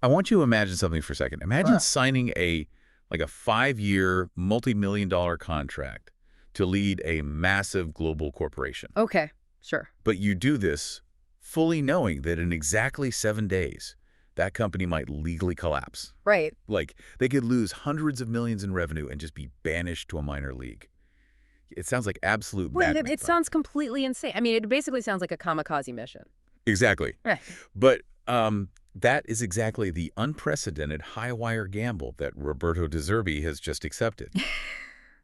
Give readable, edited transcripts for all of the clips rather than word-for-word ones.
I want you to imagine something for a second. Imagine signing a 5-year, multi-million-dollar contract to lead a massive global corporation. Okay, sure. But you do this fully knowing that in exactly 7 days, that company might legally collapse. Right. Like, they could lose hundreds of millions in revenue and just be banished to a minor league. It sounds like absolute madness. It sounds completely insane. I mean, it basically sounds like a kamikaze mission. Exactly. Right. But that is exactly the unprecedented high-wire gamble that Roberto De Zerbi has just accepted.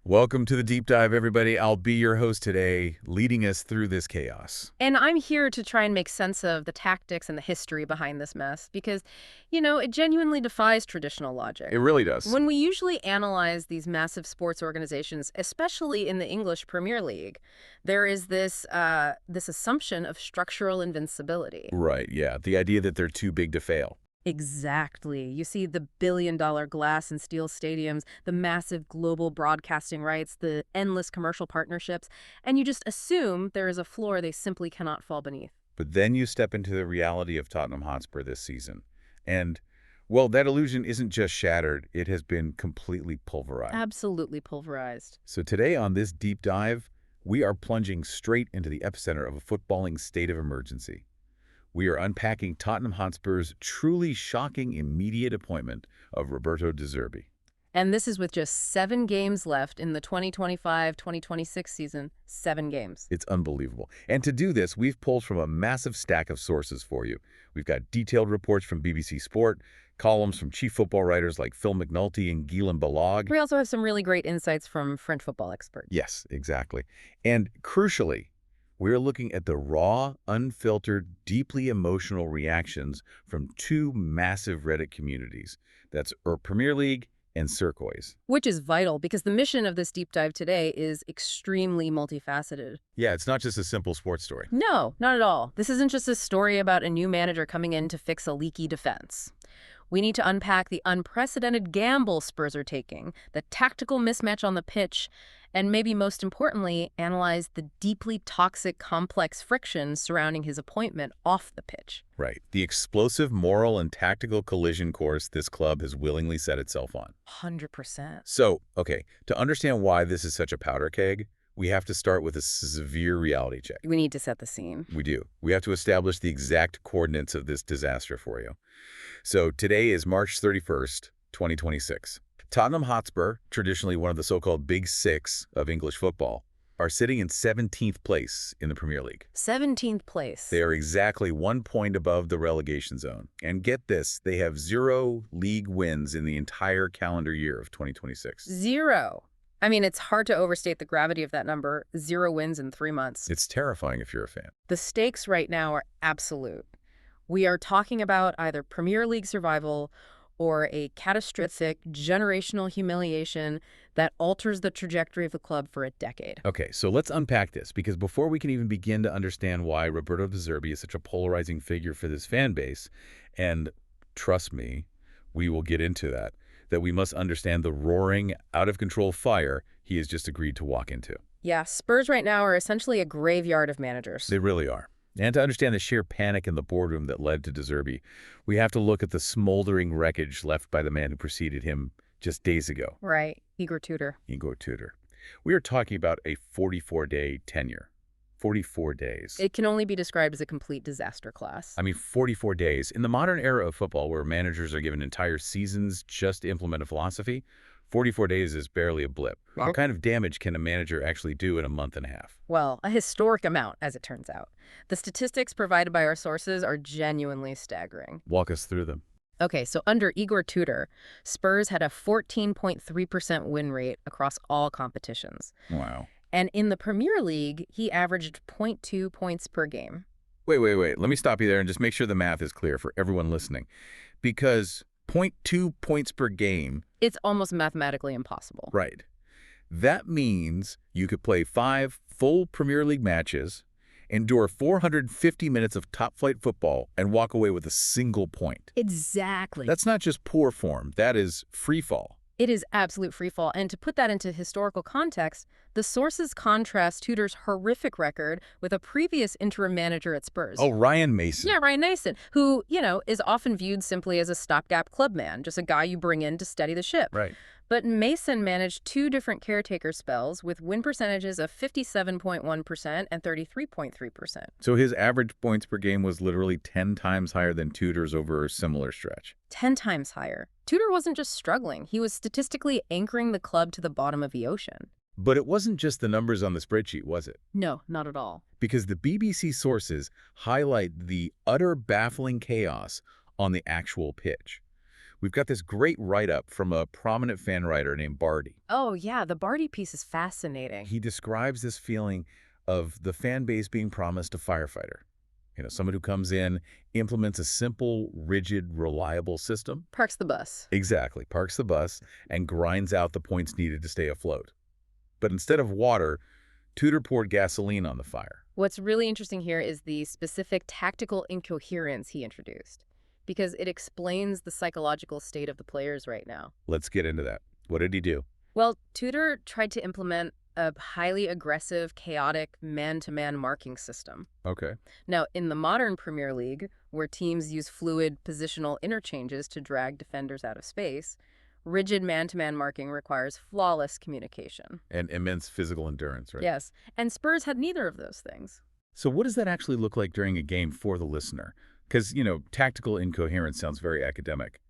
Welcome to the Deep Dive, everybody. I'll be your host today, leading us through this chaos. And I'm here to try and make sense of the tactics and the history behind this mess because, it genuinely defies traditional logic. It really does. When we usually analyze these massive sports organizations, especially in the English Premier League, there is this assumption of structural invincibility. Right, yeah. The idea that they're too big to fail. Exactly. You see the billion-dollar glass and steel stadiums, the massive global broadcasting rights, the endless commercial partnerships, and you just assume there is a floor they simply cannot fall beneath. But then you step into the reality of Tottenham Hotspur this season. And, well, that illusion isn't just shattered, it has been completely pulverized. Absolutely pulverized. So today on this deep dive, we are plunging straight into the epicenter of a footballing state of emergency. We are unpacking Tottenham Hotspur's truly shocking immediate appointment of Roberto De Zerbi. And this is with just 7 games left in the 2025-2026 season. 7 games. It's unbelievable. And to do this, we've pulled from a massive stack of sources for you. We've got detailed reports from BBC Sport, columns from chief football writers like Phil McNulty and Guillaume Balog. We also have some really great insights from French football experts. Yes, exactly. And crucially, we're looking at the raw, unfiltered, deeply emotional reactions from 2 massive Reddit communities. That's Premier League and Turquoise. Which is vital because the mission of this deep dive today is extremely multifaceted. Yeah, it's not just a simple sports story. No, not at all. This isn't just a story about a new manager coming in to fix a leaky defense. We need to unpack the unprecedented gamble Spurs are taking, the tactical mismatch on the pitch, and maybe most importantly, analyze the deeply toxic, complex friction surrounding his appointment off the pitch. Right. The explosive moral and tactical collision course this club has willingly set itself on. 100%. So, okay, to understand why this is such a powder keg, we have to start with a severe reality check. We need to set the scene. We do. We have to establish the exact coordinates of this disaster for you. So today is March 31st, 2026. Tottenham Hotspur, traditionally one of the so-called Big Six of English football, are sitting in 17th place in the Premier League. 17th place. They are exactly 1 point above the relegation zone. And get this, they have 0 league wins in the entire calendar year of 2026. 0. I mean, it's hard to overstate the gravity of that number. 0 wins in 3 months. It's terrifying if you're a fan. The stakes right now are absolute. We are talking about either Premier League survival or a catastrophic generational humiliation that alters the trajectory of the club for a decade. Okay, so let's unpack this, because before we can even begin to understand why Roberto De Zerbi is such a polarizing figure for this fan base, and trust me, we will get into that we must understand the roaring, out-of-control fire he has just agreed to walk into. Yeah, Spurs right now are essentially a graveyard of managers. They really are. And to understand the sheer panic in the boardroom that led to De Zerbi, we have to look at the smoldering wreckage left by the man who preceded him just days ago. Right, Igor Tudor. Igor Tudor. We are talking about a 44-day tenure. 44 days. It can only be described as a complete disaster class. I mean, 44 days. In the modern era of football, where managers are given entire seasons just to implement a philosophy, 44 days is barely a blip. What kind of damage can a manager actually do in a month and a half? Well, a historic amount, as it turns out. The statistics provided by our sources are genuinely staggering. Walk us through them. Okay, so under Igor Tudor, Spurs had a 14.3% win rate across all competitions. Wow. And in the Premier League, he averaged 0.2 points per game. Wait. Let me stop you there and just make sure the math is clear for everyone listening. Because 0.2 points per game... It's almost mathematically impossible. Right. That means you could play 5 full Premier League matches, endure 450 minutes of top-flight football, and walk away with a single point. Exactly. That's not just poor form. That is free fall. It is absolute freefall. And to put that into historical context, the sources contrast Tudor's horrific record with a previous interim manager at Spurs. Oh, Ryan Mason. Yeah, Ryan Mason, who, is often viewed simply as a stopgap clubman, just a guy you bring in to steady the ship. Right. But Mason managed two different caretaker spells with win percentages of 57.1% and 33.3%. So his average points per game was literally 10 times higher than Tudor's over a similar stretch. 10 times higher. Tudor wasn't just struggling. He was statistically anchoring the club to the bottom of the ocean. But it wasn't just the numbers on the spreadsheet, was it? No, not at all. Because the BBC sources highlight the utter baffling chaos on the actual pitch. We've got this great write-up from a prominent fan writer named Barty. Oh, yeah, the Barty piece is fascinating. He describes this feeling of the fan base being promised a firefighter. Someone who comes in, implements a simple, rigid, reliable system. Parks the bus. Exactly, parks the bus and grinds out the points needed to stay afloat. But instead of water, Tudor poured gasoline on the fire. What's really interesting here is the specific tactical incoherence he introduced, because it explains the psychological state of the players right now. Let's get into that. What did he do? Well, Tudor tried to implement a highly aggressive, chaotic, man-to-man marking system. Okay. Now, in the modern Premier League, where teams use fluid positional interchanges to drag defenders out of space, rigid man-to-man marking requires flawless communication. And immense physical endurance, right? Yes, and Spurs had neither of those things. So what does that actually look like during a game for the listener? Because, tactical incoherence sounds very academic.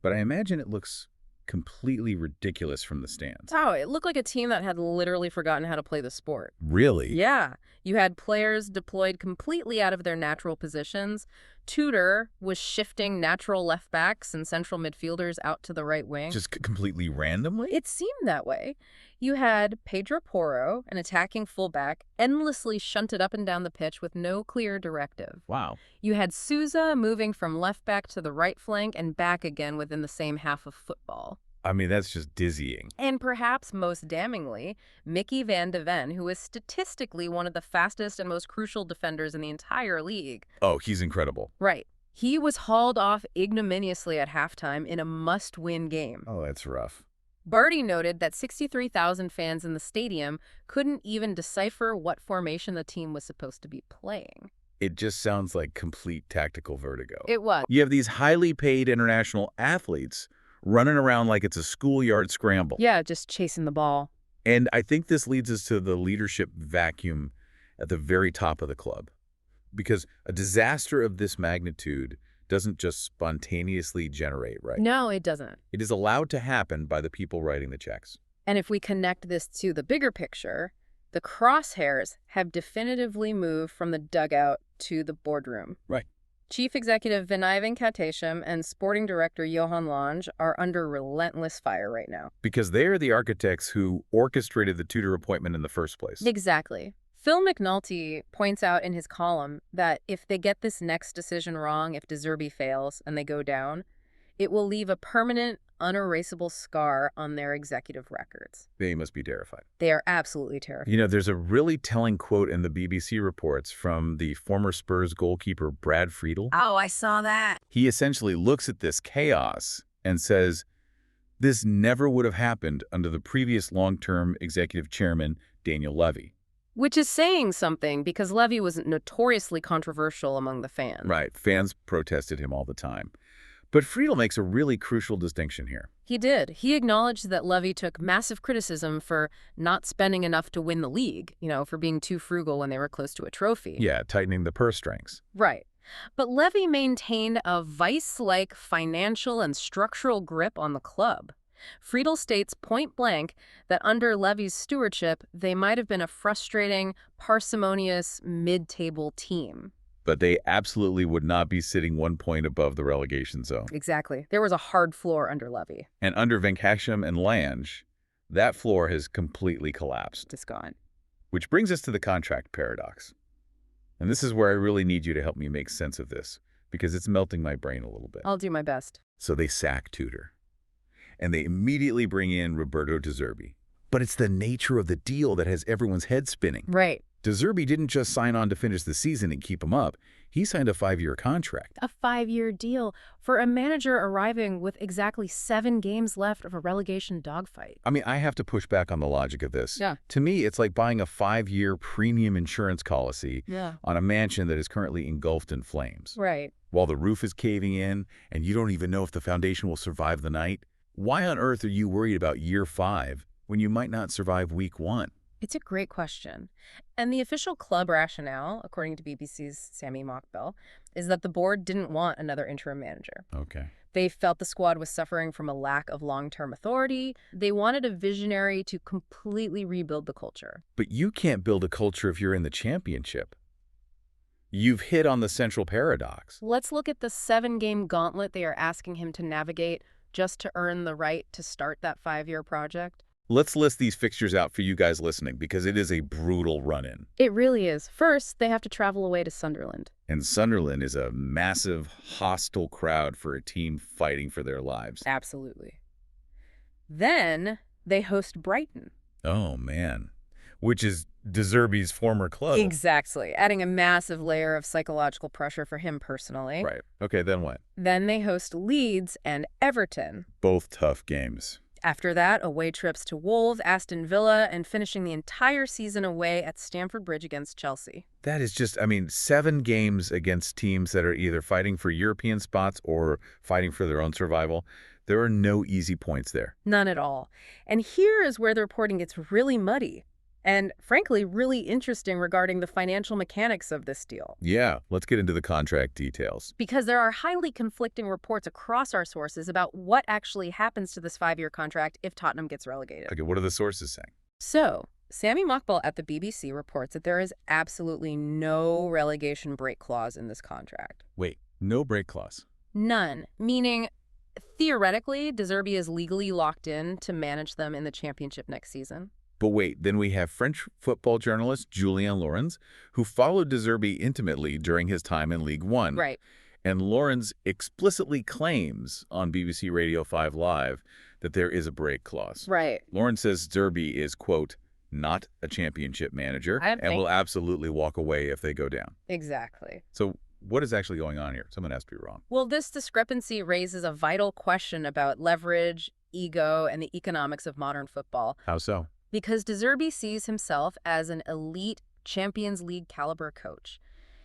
But I imagine it looks completely ridiculous from the stands. Oh, it looked like a team that had literally forgotten how to play the sport. Really? Yeah. You had players deployed completely out of their natural positions. Tudor was shifting natural left backs and central midfielders out to the right wing. Just completely randomly? It seemed that way. You had Pedro Porro, an attacking fullback, endlessly shunted up and down the pitch with no clear directive. Wow. You had Sousa moving from left back to the right flank and back again within the same half of football. I mean, that's just dizzying. And perhaps most damningly, Mickey van de Ven, who is statistically one of the fastest and most crucial defenders in the entire league. Oh, he's incredible. Right. He was hauled off ignominiously at halftime in a must-win game. Oh, that's rough. Barty noted that 63,000 fans in the stadium couldn't even decipher what formation the team was supposed to be playing. It just sounds like complete tactical vertigo. It was. You have these highly paid international athletes running around like it's a schoolyard scramble. Yeah, just chasing the ball. And I think this leads us to the leadership vacuum at the very top of the club. Because a disaster of this magnitude doesn't just spontaneously generate, right? No, it doesn't. It is allowed to happen by the people writing the checks. And if we connect this to the bigger picture, the crosshairs have definitively moved from the dugout to the boardroom. Right. Chief Executive Vinay Venkatesham and Sporting Director Johan Lange are under relentless fire right now. Because they are the architects who orchestrated the Tudor appointment in the first place. Exactly. Phil McNulty points out in his column that if they get this next decision wrong, if De Zerbi fails and they go down, it will leave a permanent, unerasable scar on their executive records. They must be terrified. They are absolutely terrified. There's a really telling quote in the BBC reports from the former Spurs goalkeeper Brad Friedel. Oh, I saw that. He essentially looks at this chaos and says, this never would have happened under the previous long-term executive chairman, Daniel Levy. Which is saying something, because Levy was notoriously controversial among the fans. Right. Fans protested him all the time. But Friedel makes a really crucial distinction here. He did. He acknowledged that Levy took massive criticism for not spending enough to win the league, for being too frugal when they were close to a trophy. Yeah, tightening the purse strings. Right. But Levy maintained a vice-like financial and structural grip on the club. Friedel states point blank that under Levy's stewardship, they might have been a frustrating, parsimonious, mid-table team. But they absolutely would not be sitting 1 point above the relegation zone. Exactly. There was a hard floor under Levy. And under Venkatesham and Lange, that floor has completely collapsed. It's gone. Which brings us to the contract paradox. And this is where I really need you to help me make sense of this, because it's melting my brain a little bit. I'll do my best. So they sack Tudor. And they immediately bring in Roberto De Zerbi. But it's the nature of the deal that has everyone's head spinning. Right. De Zerbi didn't just sign on to finish the season and keep him up. He signed a 5-year contract. A 5-year deal for a manager arriving with exactly 7 games left of a relegation dogfight. I mean, I have to push back on the logic of this. Yeah. To me, it's like buying a 5-year premium insurance policy on a mansion that is currently engulfed in flames. Right. While the roof is caving in and you don't even know if the foundation will survive the night, why on earth are you worried about year 5 when you might not survive week 1? It's a great question. And the official club rationale, according to BBC's Sami Mockbell, is that the board didn't want another interim manager. Okay. They felt the squad was suffering from a lack of long-term authority. They wanted a visionary to completely rebuild the culture. But you can't build a culture if you're in the championship. You've hit on the central paradox. Let's look at the 7-game gauntlet they are asking him to navigate just to earn the right to start that 5-year project. Let's list these fixtures out for you guys listening because it is a brutal run-in. It really is. First, they have to travel away to Sunderland. And Sunderland is a massive, hostile crowd for a team fighting for their lives. Absolutely. Then they host Brighton. Oh, man. Which is De Zerbi's former club. Exactly. Adding a massive layer of psychological pressure for him personally. Right. Okay, then what? Then they host Leeds and Everton. Both tough games. After that, away trips to Wolves, Aston Villa, and finishing the entire season away at Stamford Bridge against Chelsea. That is just, 7 games against teams that are either fighting for European spots or fighting for their own survival. There are no easy points there. None at all. And here is where the reporting gets really muddy. And frankly, really interesting regarding the financial mechanics of this deal. Yeah, let's get into the contract details. Because there are highly conflicting reports across our sources about what actually happens to this 5-year contract if Tottenham gets relegated. Okay, what are the sources saying? So, Sami Mockbell at the BBC reports that there is absolutely no relegation break clause in this contract. Wait, no break clause? None, meaning theoretically, De Zerbi is legally locked in to manage them in the championship next season. But wait, then we have French football journalist Julien Laurens, who followed De Zerbi intimately during his time in League One. Right. And Laurens explicitly claims on BBC Radio 5 Live that there is a break clause. Right. Laurens says Zerbi is, quote, not a championship manager and will absolutely walk away if they go down. Exactly. So what is actually going on here? Someone has to be wrong. Well, this discrepancy raises a vital question about leverage, ego, and the economics of modern football. How so? Because De Zerbi sees himself as an elite Champions League caliber coach.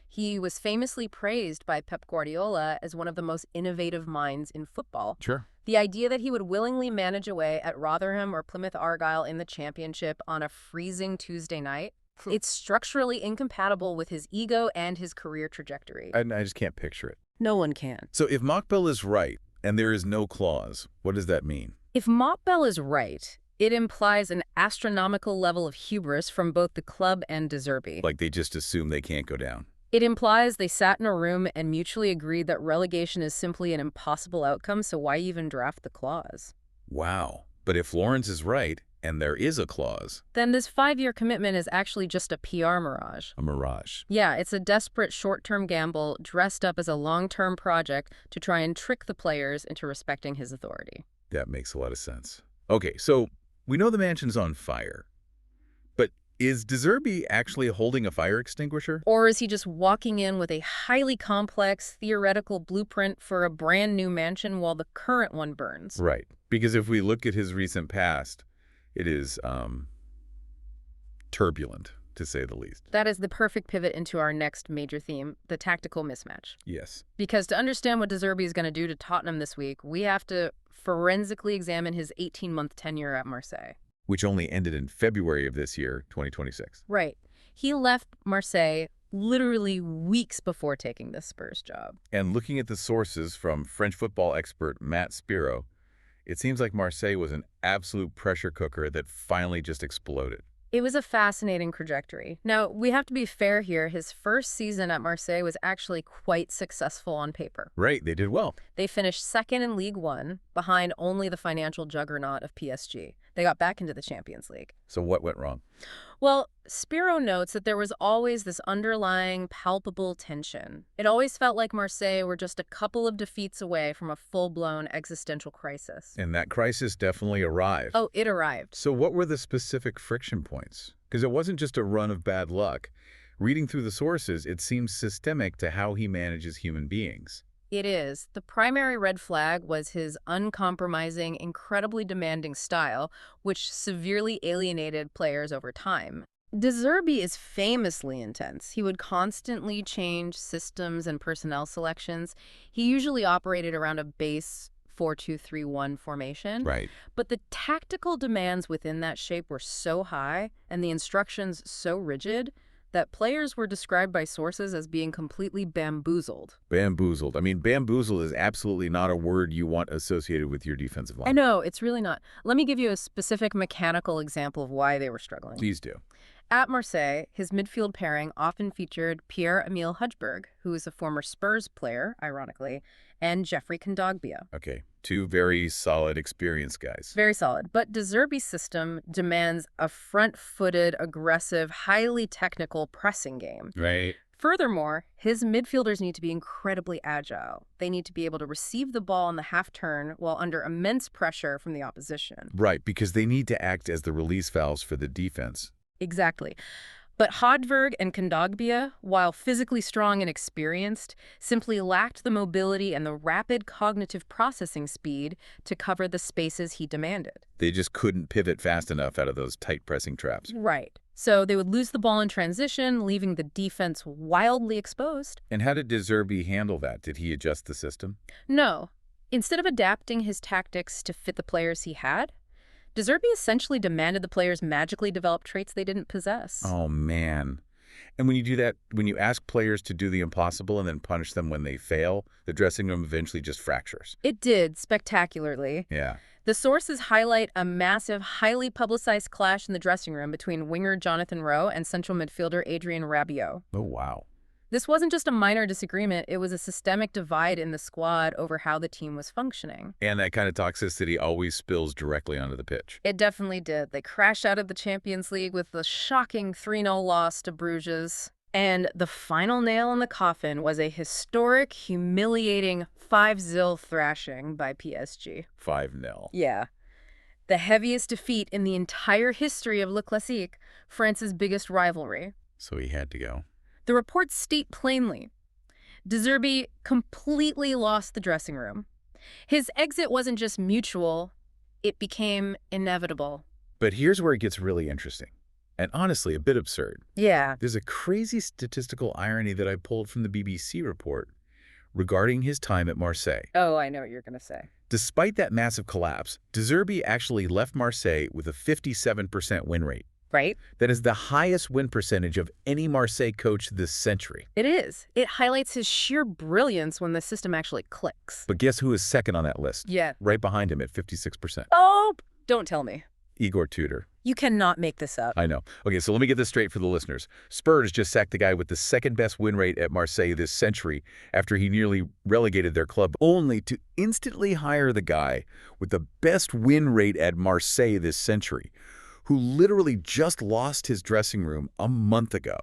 He was famously praised by Pep Guardiola as one of the most innovative minds in football. Sure. The idea that he would willingly manage away at Rotherham or Plymouth Argyle in the championship on a freezing Tuesday night, it's structurally incompatible with his ego and his career trajectory. I just can't picture it. No one can. So if Mockbell is right and there is no clause, what does that mean? If Mockbell is right, it implies an astronomical level of hubris from both the club and De Zerbi. Like they just assume they can't go down. It implies they sat in a room and mutually agreed that relegation is simply an impossible outcome, so why even draft the clause? Wow. But if Laurens is right, and there is a clause... then this 5-year commitment is actually just a PR mirage. A mirage. Yeah, it's a desperate short-term gamble dressed up as a long-term project to try and trick the players into respecting his authority. That makes a lot of sense. Okay, so we know the mansion's on fire. But is De Zerbi actually holding a fire extinguisher? Or is he just walking in with a highly complex theoretical blueprint for a brand new mansion while the current one burns? Right. Because if we look at his recent past, it is turbulent, to say the least. That is the perfect pivot into our next major theme, the tactical mismatch. Yes. Because to understand what De Zerbi is going to do to Tottenham this week, we have to forensically examine his 18-month tenure at Marseille. Which only ended in February of this year, 2026. Right. He left Marseille literally weeks before taking this Spurs job. And looking at the sources from French football expert Matt Spiro, it seems like Marseille was an absolute pressure cooker that finally just exploded. It was a fascinating trajectory. Now, we have to be fair here. His first season at Marseille was actually quite successful on paper. Right, they did well. They finished second in League One, behind only the financial juggernaut of PSG. They got back into the Champions League. So what went wrong? Well, Spiro notes that there was always this underlying, palpable tension. It always felt like Marseille were just a couple of defeats away from a full-blown existential crisis. And that crisis definitely arrived. Oh, it arrived. So what were the specific friction points? because it wasn't just a run of bad luck. Reading through the sources, it seems systemic to how he manages human beings. It is. The primary red flag was his uncompromising, incredibly demanding style, which severely alienated players over time. De Zerbi is famously intense. He would constantly change systems and personnel selections. He usually operated around a base 4-2-3-1 formation. Right. But the tactical demands within that shape were so high and the instructions so rigid that players were described by sources as being completely bamboozled. Bamboozled. I mean, bamboozle is absolutely not a word you want associated with your defensive line. I know, it's really not. Let me give you a specific mechanical example of why they were struggling. Please do. At Marseille, his midfield pairing often featured Pierre-Emile Hudberg, who is a former Spurs player, ironically, and Geoffrey Kondogbia. Okay, two very solid, experienced guys. Very solid. But De Zerbi's system demands a front-footed, aggressive, highly technical pressing game. Right. Furthermore, his midfielders need to be incredibly agile. They need to be able to receive the ball on the half-turn while under immense pressure from the opposition. Right, because they need to act as the release valves for the defense. Exactly. But Hudberg and Kondogbia, while physically strong and experienced, simply lacked the mobility and the rapid cognitive processing speed to cover the spaces he demanded. They just couldn't pivot fast enough out of those tight pressing traps. Right. So they would lose the ball in transition, leaving the defense wildly exposed. And how did De Zerbi handle that? Did he adjust the system? No. Instead of adapting his tactics to fit the players he had, De Zerbi essentially demanded the players magically develop traits they didn't possess. Oh, man. And when you do that, when you ask players to do the impossible and then punish them when they fail, the dressing room eventually just fractures. It did, spectacularly. Yeah. The sources highlight a massive, highly publicized clash in the dressing room between winger Jonathan Rowe and central midfielder Adrien Rabiot. Oh, wow. This wasn't just a minor disagreement, it was a systemic divide in the squad over how the team was functioning. And that kind of toxicity always spills directly onto the pitch. It definitely did. They crashed out of the Champions League with the shocking 3-0 loss to Bruges. And the final nail in the coffin was a historic, humiliating 5-0 thrashing by PSG. 5-0. Yeah. The heaviest defeat in the entire history of Le Classique, France's biggest rivalry. So he had to go. The reports state plainly, De Zerbi completely lost the dressing room. His exit wasn't just mutual, it became inevitable. But here's where it gets really interesting, and honestly a bit absurd. Yeah. There's a crazy statistical irony that I pulled from the BBC report regarding his time at Marseille. Oh, I know what you're going to say. Despite that massive collapse, De Zerbi actually left Marseille with a 57% win rate. Right? That is the highest win percentage of any Marseille coach this century. It is. It highlights his sheer brilliance when the system actually clicks. But guess who is second on that list? Yeah. Right behind him at 56%. Oh, don't tell me. Igor Tudor. You cannot make this up. I know. Okay, so let me get this straight for the listeners. Spurs just sacked the guy with the second-best win rate at Marseille this century after he nearly relegated their club, only to instantly hire the guy with the best win rate at Marseille this century, who literally just lost his dressing room a month ago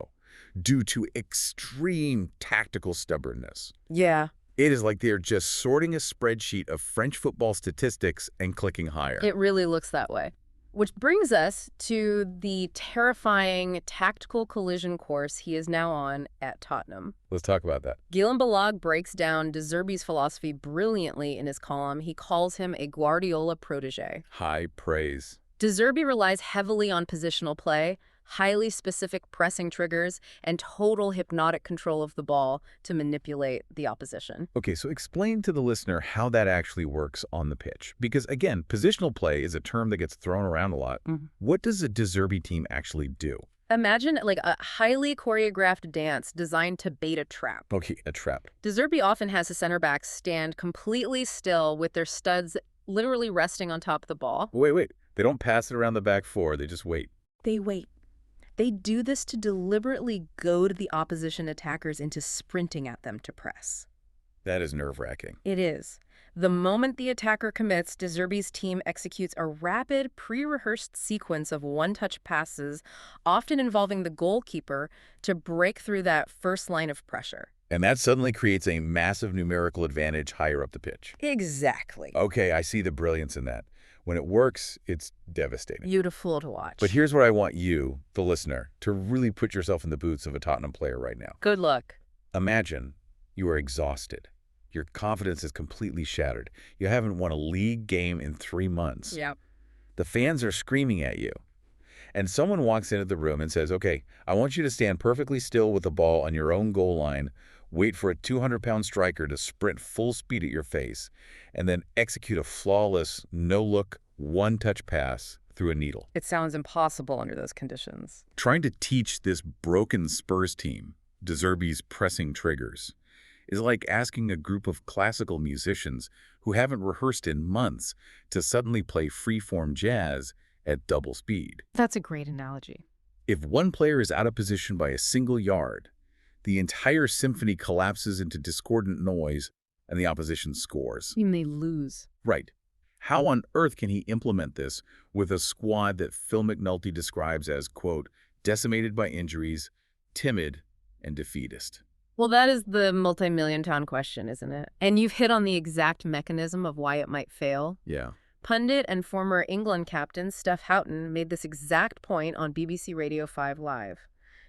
due to extreme tactical stubbornness. Yeah. It is like they're just sorting a spreadsheet of French football statistics and clicking higher. It really looks that way. Which brings us to the terrifying tactical collision course he is now on at Tottenham. Let's talk about that. Guillaume Balag breaks down De Zerbi's philosophy brilliantly in his column. He calls him a Guardiola protege. High praise. De Zerbi relies heavily on positional play, highly specific pressing triggers, and total hypnotic control of the ball to manipulate the opposition. Okay, so explain to the listener how that actually works on the pitch. Because, again, positional play is a term that gets thrown around a lot. What does a De Zerbi team actually do? Imagine like a highly choreographed dance designed to bait a trap. Okay, a trap. De Zerbi often has his center backs stand completely still with their studs literally resting on top of the ball. Wait. They don't pass it around the back four. They just wait. They wait. They do this to deliberately goad the opposition attackers into sprinting at them to press. That is nerve-wracking. It is. The moment the attacker commits, De Zerbi's team executes a rapid, pre-rehearsed sequence of one-touch passes, often involving the goalkeeper, to break through that first line of pressure. And that suddenly creates a massive numerical advantage higher up the pitch. Exactly. Okay, I see the brilliance in that. When it works, it's devastating. Beautiful to watch. But here's where I want you, the listener, to really put yourself in the boots of a Tottenham player right now. Good luck. Imagine you are exhausted. Your confidence is completely shattered. You haven't won a league game in 3 months. Yep. The fans are screaming at you. And someone walks into the room and says, okay, I want you to stand perfectly still with the ball on your own goal line, wait for a 200-pound striker to sprint full speed at your face, and then execute a flawless, no-look, one-touch pass through a needle. It sounds impossible under those conditions. Trying to teach this broken Spurs team De Zerbi's pressing triggers is like asking a group of classical musicians who haven't rehearsed in months to suddenly play free-form jazz at double speed. That's a great analogy. If one player is out of position by a single yard, the entire symphony collapses into discordant noise and the opposition scores. You mean they lose? Right. How on earth can he implement this with a squad that Phil McNulty describes as, quote, decimated by injuries, timid, and defeatist? Well, that is the multi-million-pound question, isn't it? And you've hit on the exact mechanism of why it might fail. Yeah. Pundit and former England captain Steph Houghton made this exact point on BBC Radio 5 Live.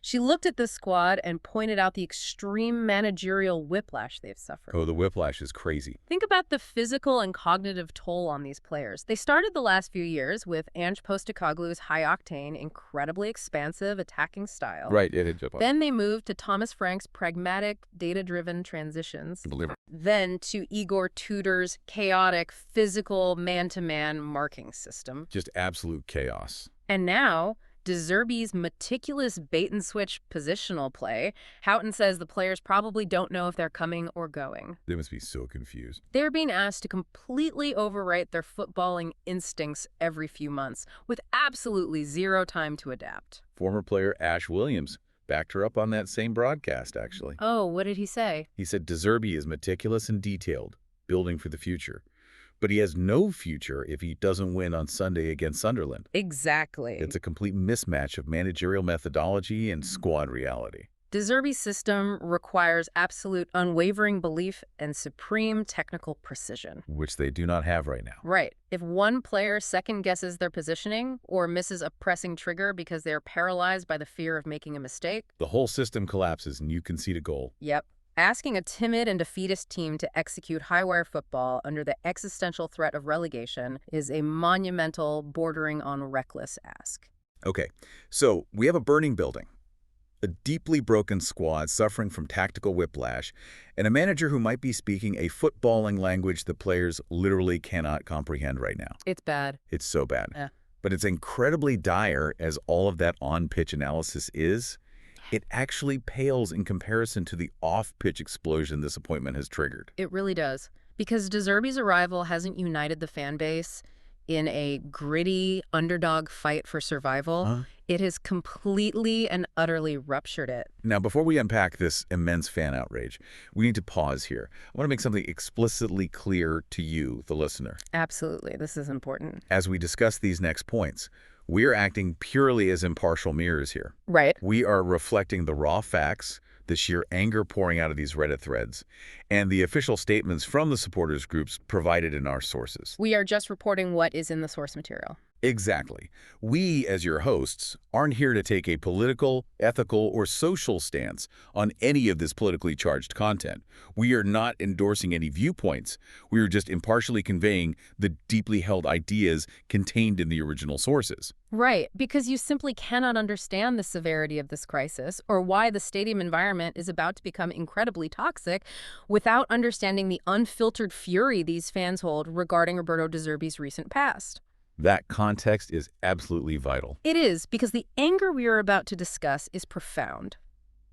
She looked at the squad and pointed out the extreme managerial whiplash they've suffered. Oh, the whiplash is crazy. Think about the physical and cognitive toll on these players. They started the last few years with Ange Postecoglou's high-octane, incredibly expansive attacking style. Right. Then they moved to Thomas Frank's pragmatic, data-driven transitions. Then to Igor Tudor's chaotic, physical, man-to-man marking system. Just absolute chaos. And now, De Zerbi's meticulous bait-and-switch positional play. Houghton says the players probably don't know if they're coming or going. They must be so confused. They're being asked to completely overwrite their footballing instincts every few months, with absolutely zero time to adapt. Former player Ash Williams backed her up on that same broadcast, actually. Oh, what did he say? He said De Zerbi is meticulous and detailed, building for the future. But he has no future if he doesn't win on Sunday against Sunderland. Exactly. It's a complete mismatch of managerial methodology and squad reality. De Zerbi's system requires absolute unwavering belief and supreme technical precision. Which they do not have right now. Right. If one player second-guesses their positioning or misses a pressing trigger because they're paralyzed by the fear of making a mistake, the whole system collapses and you concede a goal. Yep. Asking a timid and defeatist team to execute high-wire football under the existential threat of relegation is a monumental, bordering on reckless ask. Okay, so we have a burning building, a deeply broken squad suffering from tactical whiplash, and a manager who might be speaking a footballing language the players literally cannot comprehend right now. It's bad. It's so bad. Yeah. But it's incredibly dire as all of that on-pitch analysis is. It actually pales in comparison to the off-pitch explosion this appointment has triggered. It really does. Because De Zerbi's arrival hasn't united the fan base in a gritty underdog fight for survival. It has completely and utterly ruptured it. Now, before we unpack this immense fan outrage, we need to pause here. I want to make something explicitly clear to you, the listener. Absolutely. This is important. As we discuss these next points, we are acting purely as impartial mirrors here. Right. We are reflecting the raw facts, the sheer anger pouring out of these Reddit threads, and the official statements from the supporters groups provided in our sources. We are just reporting what is in the source material. Exactly. We, as your hosts, aren't here to take a political, ethical, or social stance on any of this politically charged content. We are not endorsing any viewpoints. We are just impartially conveying the deeply held ideas contained in the original sources. Right, because you simply cannot understand the severity of this crisis or why the stadium environment is about to become incredibly toxic without understanding the unfiltered fury these fans hold regarding Roberto De Zerbi's recent past. That context is absolutely vital. It is, because the anger we are about to discuss is profound.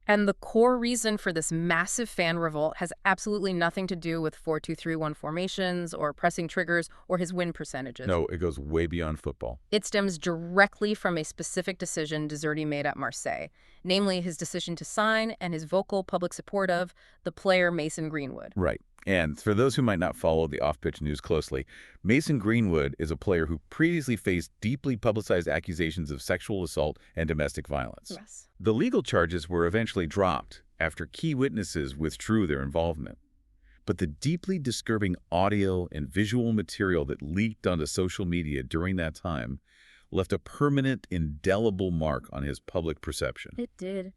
And the core reason for this massive fan revolt has absolutely nothing to do with 4-2-3-1 formations or pressing triggers or his win percentages. No, it goes way beyond football. It stems directly from a specific decision De Zerbi made at Marseille, namely his decision to sign and his vocal public support of the player Mason Greenwood. Right. And for those who might not follow the off-pitch news closely, Mason Greenwood is a player who previously faced deeply publicized accusations of sexual assault and domestic violence. Yes. The legal charges were eventually dropped after key witnesses withdrew their involvement. But the deeply disturbing audio and visual material that leaked onto social media during that time left a permanent, indelible mark on his public perception. It did.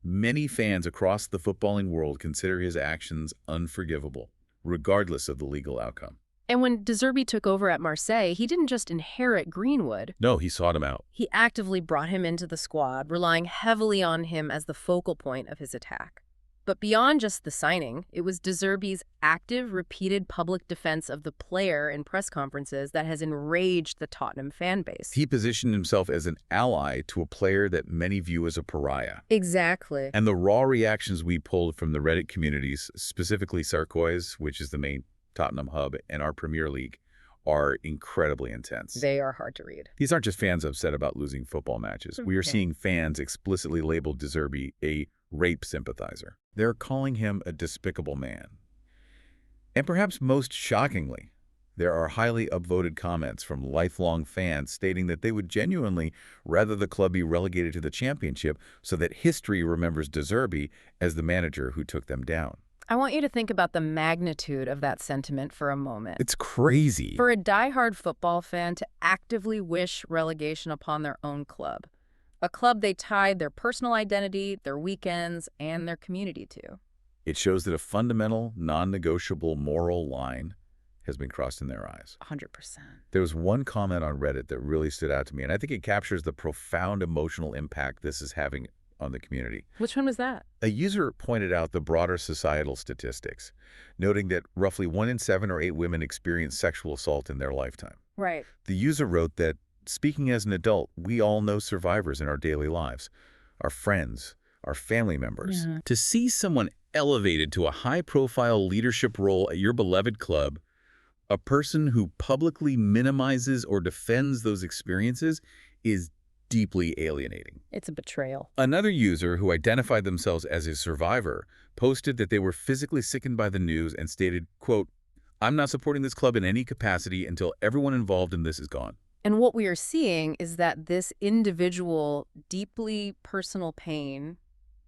Many fans across the footballing world consider his actions unforgivable, regardless of the legal outcome. And when De Zerbi took over at Marseille, he didn't just inherit Greenwood. No, he sought him out. He actively brought him into the squad, relying heavily on him as the focal point of his attack. But beyond just the signing, it was De Zerbi's active, repeated public defense of the player in press conferences that has enraged the Tottenham fan base. He positioned himself as an ally to a player that many view as a pariah. Exactly. And the raw reactions we pulled from the Reddit communities, specifically Sarkois, which is the main Tottenham hub, and our Premier League, are incredibly intense. They are hard to read. These aren't just fans upset about losing football matches. We are Okay. seeing fans explicitly label De Zerbi a rape sympathizer. They're calling him a despicable man. And perhaps most shockingly, there are highly upvoted comments from lifelong fans stating that they would genuinely rather the club be relegated to the championship so that history remembers De Zerbi as the manager who took them down. I want you to think about the magnitude of that sentiment for a moment. It's crazy. For a diehard football fan to actively wish relegation upon their own club, a club they tied their personal identity, their weekends, and their community to. It shows that a fundamental, non-negotiable moral line has been crossed in their eyes. 100%. There was one comment on Reddit that really stood out to me, and I think it captures the profound emotional impact this is having on the community. Which one was that? A user pointed out the broader societal statistics, noting that roughly 1 in 7 or 8 women experience sexual assault in their lifetime. Right. The user wrote that, speaking as an adult, we all know survivors in our daily lives, our friends, our family members. Yeah. To see someone elevated to a high-profile leadership role at your beloved club, a person who publicly minimizes or defends those experiences, is deeply alienating. It's a betrayal. Another user who identified themselves as a survivor posted that they were physically sickened by the news and stated, quote, "I'm not supporting this club in any capacity until everyone involved in this is gone." And what we are seeing is that this individual, deeply personal pain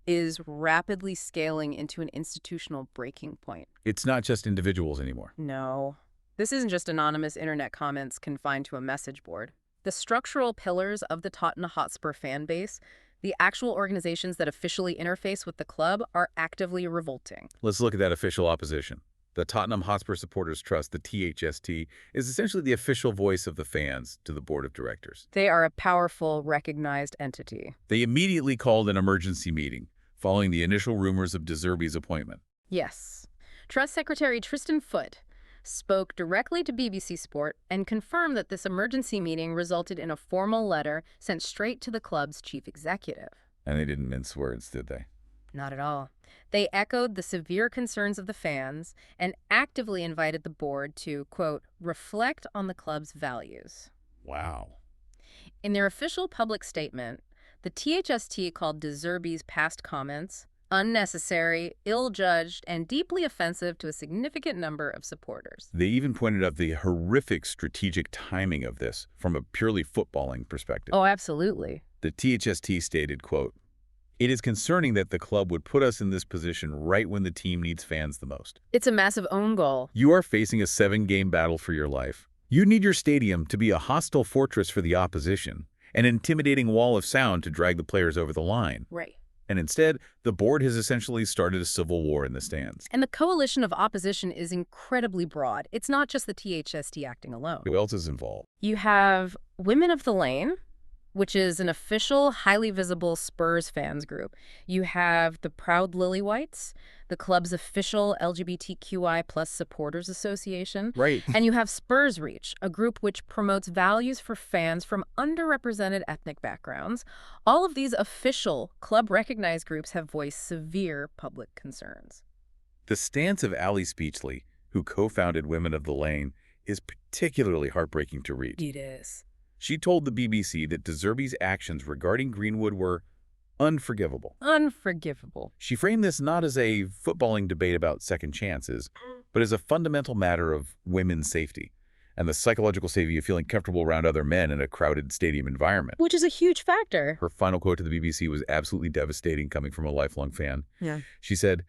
is rapidly scaling into an institutional breaking point. It's not just individuals anymore. No. This isn't just anonymous internet comments confined to a message board. The structural pillars of the Tottenham Hotspur fan base, the actual organizations that officially interface with the club, are actively revolting. Let's look at that official opposition. The Tottenham Hotspur Supporters Trust, the THST, is essentially the official voice of the fans to the board of directors. They are a powerful, recognized entity. They immediately called an emergency meeting following the initial rumors of De Zerbi's appointment. Yes. Trust Secretary Tristan Foote spoke directly to BBC Sport and confirmed that this emergency meeting resulted in a formal letter sent straight to the club's chief executive. And they didn't mince words, did they? Not at all. They echoed the severe concerns of the fans and actively invited the board to, quote, reflect on the club's values. Wow. In their official public statement, the THST called De Zerbi's past comments unnecessary, ill-judged, and deeply offensive to a significant number of supporters. They even pointed out the horrific strategic timing of this from a purely footballing perspective. Oh, absolutely. The THST stated, quote, "It is concerning that the club would put us in this position right when the team needs fans the most. It's a massive own goal. You are facing a 7-game battle for your life. You need your stadium to be a hostile fortress for the opposition, an intimidating wall of sound to drag the players over the line. Right. And instead, the board has essentially started a civil war in the stands." And the coalition of opposition is incredibly broad. It's not just the THST acting alone. Who else is involved? You have Women of the Lane, which is an official, highly visible Spurs fans group. You have the Proud Lilywhites, the club's official LGBTQI+ supporters association. Right. And you have Spurs Reach, a group which promotes values for fans from underrepresented ethnic backgrounds. All of these official, club-recognized groups have voiced severe public concerns. The stance of Ali Speechley, who co-founded Women of the Lane, is particularly heartbreaking to read. It is. She told the BBC that De Zerbi's actions regarding Greenwood were unforgivable. Unforgivable. She framed this not as a footballing debate about second chances, but as a fundamental matter of women's safety and the psychological safety of feeling comfortable around other men in a crowded stadium environment. Which is a huge factor. Her final quote to the BBC was absolutely devastating, coming from a lifelong fan. Yeah. She said,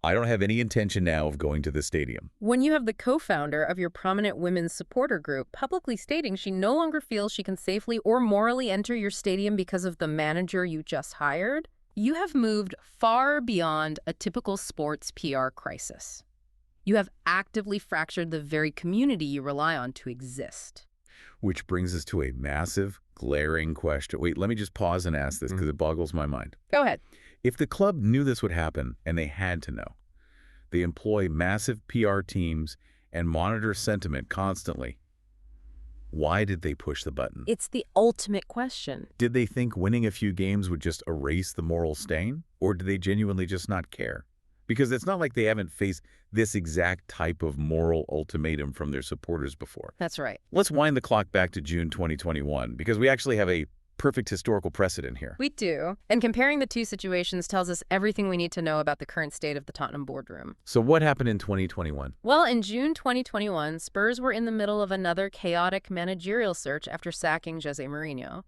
I don't have any intention now of going to the stadium. When you have the co-founder of your prominent women's supporter group publicly stating she no longer feels she can safely or morally enter your stadium because of the manager you just hired, you have moved far beyond a typical sports PR crisis. You have actively fractured the very community you rely on to exist. Which brings us to a massive, glaring question. Wait, let me just pause and ask this because it boggles my mind. Go ahead. If the club knew this would happen, and they had to know, they employ massive PR teams and monitor sentiment constantly. Why did they push the button? It's the ultimate question. Did they think winning a few games would just erase the moral stain? Or did they genuinely just not care? Because it's not like they haven't faced this exact type of moral ultimatum from their supporters before. That's right. Let's wind the clock back to June 2021, because we actually have a perfect historical precedent here. We do. And comparing the two situations tells us everything we need to know about the current state of the Tottenham boardroom. So what happened in 2021? Well, in June 2021, Spurs were in the middle of another chaotic managerial search after sacking Jose Mourinho.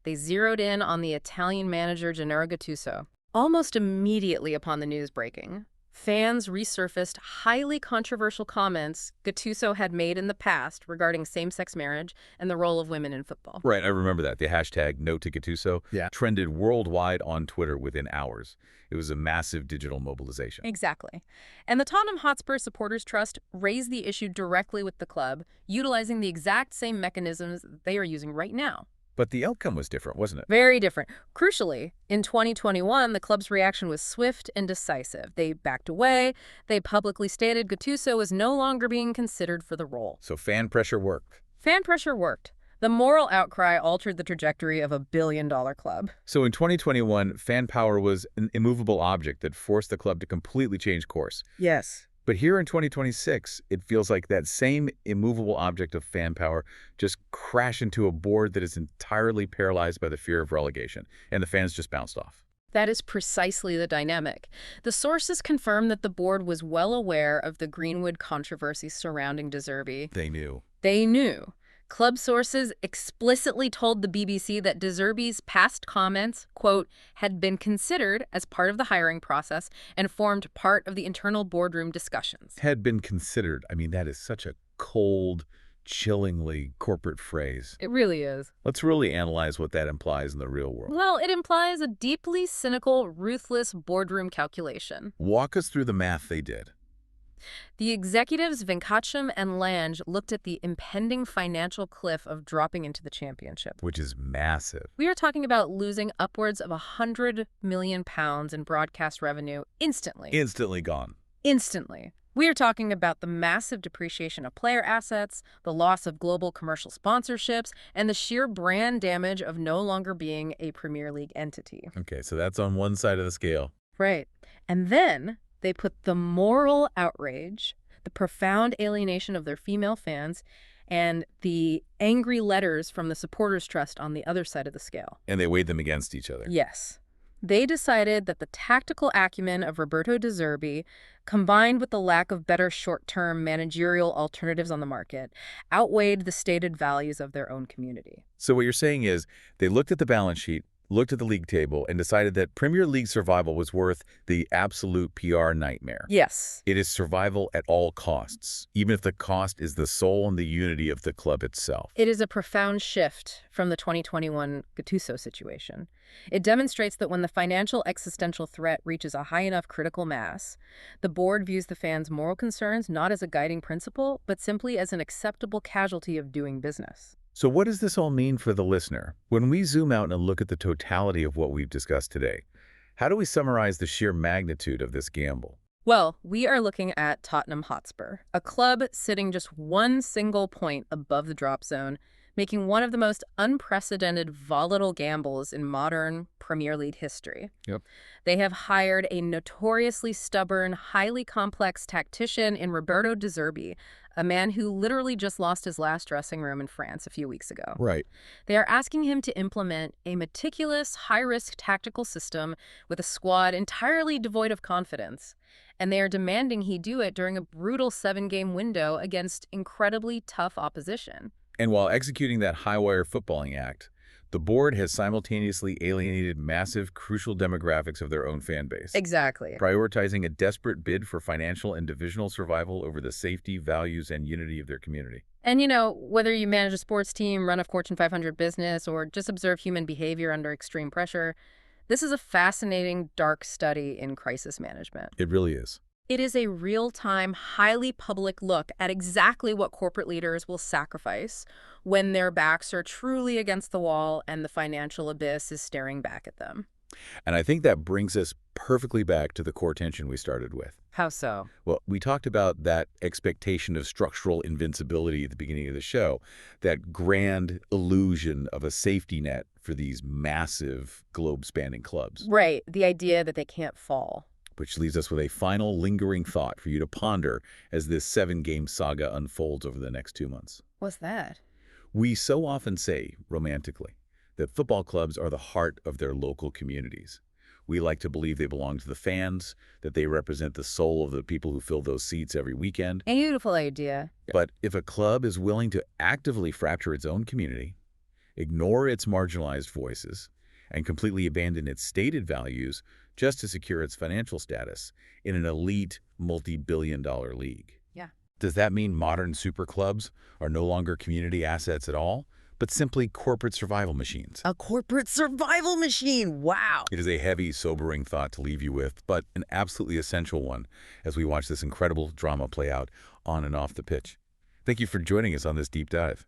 They zeroed in on the Italian manager Gennaro Gattuso. Almost immediately upon the news breaking, fans resurfaced highly controversial comments Gattuso had made in the past regarding same-sex marriage and the role of women in football. Right, I remember that. The hashtag Note to Gattuso trended worldwide on Twitter within hours. It was a massive digital mobilization. Exactly. And the Tottenham Hotspur Supporters Trust raised the issue directly with the club, utilizing the exact same mechanisms they are using right now. But the outcome was different, wasn't it? Very different. Crucially, in 2021, the club's reaction was swift and decisive. They backed away. They publicly stated Gattuso was no longer being considered for the role. So fan pressure worked. Fan pressure worked. The moral outcry altered the trajectory of a billion-dollar club. So in 2021, fan power was an immovable object that forced the club to completely change course. Yes. But here in 2026, it feels like that same immovable object of fan power just crashed into a board that is entirely paralyzed by the fear of relegation, and the fans just bounced off. That is precisely the dynamic. The sources confirm that the board was well aware of the Greenwood controversy surrounding De Zerbi. They knew. They knew. Club sources explicitly told the BBC that De Zerbi's past comments, quote, had been considered as part of the hiring process and formed part of the internal boardroom discussions. Had been considered. I mean, that is such a cold, chillingly corporate phrase. It really is. Let's really analyze what that implies in the real world. Well, it implies a deeply cynical, ruthless boardroom calculation. Walk us through the math they did. The executives Venkatram and Lange looked at the impending financial cliff of dropping into the championship. Which is massive. We are talking about losing upwards of £100 million in broadcast revenue instantly. Instantly gone. Instantly. We are talking about the massive depreciation of player assets, the loss of global commercial sponsorships, and the sheer brand damage of no longer being a Premier League entity. Okay, so that's on one side of the scale. Right. And then they put the moral outrage, the profound alienation of their female fans, and the angry letters from the Supporters Trust on the other side of the scale. And they weighed them against each other. Yes. They decided that the tactical acumen of Roberto De Zerbi, combined with the lack of better short-term managerial alternatives on the market, outweighed the stated values of their own community. So what you're saying is they looked at the balance sheet, looked at the league table, and decided that Premier League survival was worth the absolute PR nightmare. Yes. It is survival at all costs, even if the cost is the soul and the unity of the club itself. It is a profound shift from the 2021 Gattuso situation. It demonstrates that when the financial existential threat reaches a high enough critical mass, the board views the fans' moral concerns not as a guiding principle, but simply as an acceptable casualty of doing business. So what does this all mean for the listener? When we zoom out and look at the totality of what we've discussed today, how do we summarize the sheer magnitude of this gamble? Well, we are looking at Tottenham Hotspur, a club sitting just one single point above the drop zone, making one of the most unprecedented volatile gambles in modern Premier League history. Yep. They have hired a notoriously stubborn, highly complex tactician in Roberto De Zerbi, a man who literally just lost his last dressing room in France a few weeks ago. Right. They are asking him to implement a meticulous, high-risk tactical system with a squad entirely devoid of confidence, and they are demanding he do it during a brutal 7-game window against incredibly tough opposition. And while executing that high-wire footballing act, The board has simultaneously alienated massive, crucial demographics of their own fan base, Exactly. prioritizing a desperate bid for financial and divisional survival over the safety, values, and unity of their community. And whether you manage a sports team, run a Fortune 500 business, or just observe human behavior under extreme pressure, this is a fascinating, dark study in crisis management. It really is. It is a real-time, highly public look at exactly what corporate leaders will sacrifice when their backs are truly against the wall and the financial abyss is staring back at them. And I think that brings us perfectly back to the core tension we started with. How so? Well, we talked about that expectation of structural invincibility at the beginning of the show, that grand illusion of a safety net for these massive globe-spanning clubs. Right, the idea that they can't fall. Which leaves us with a final lingering thought for you to ponder as this 7-game saga unfolds over the next 2 months. What's that? We so often say, romantically, that football clubs are the heart of their local communities. We like to believe they belong to the fans, that they represent the soul of the people who fill those seats every weekend. Beautiful idea. But if a club is willing to actively fracture its own community, ignore its marginalized voices, and completely abandon its stated values just to secure its financial status in an elite, multi-billion-dollar league. Yeah. Does that mean modern super clubs are no longer community assets at all, but simply corporate survival machines? A corporate survival machine. Wow. It is a heavy, sobering thought to leave you with, but an absolutely essential one as we watch this incredible drama play out on and off the pitch. Thank you for joining us on this deep dive.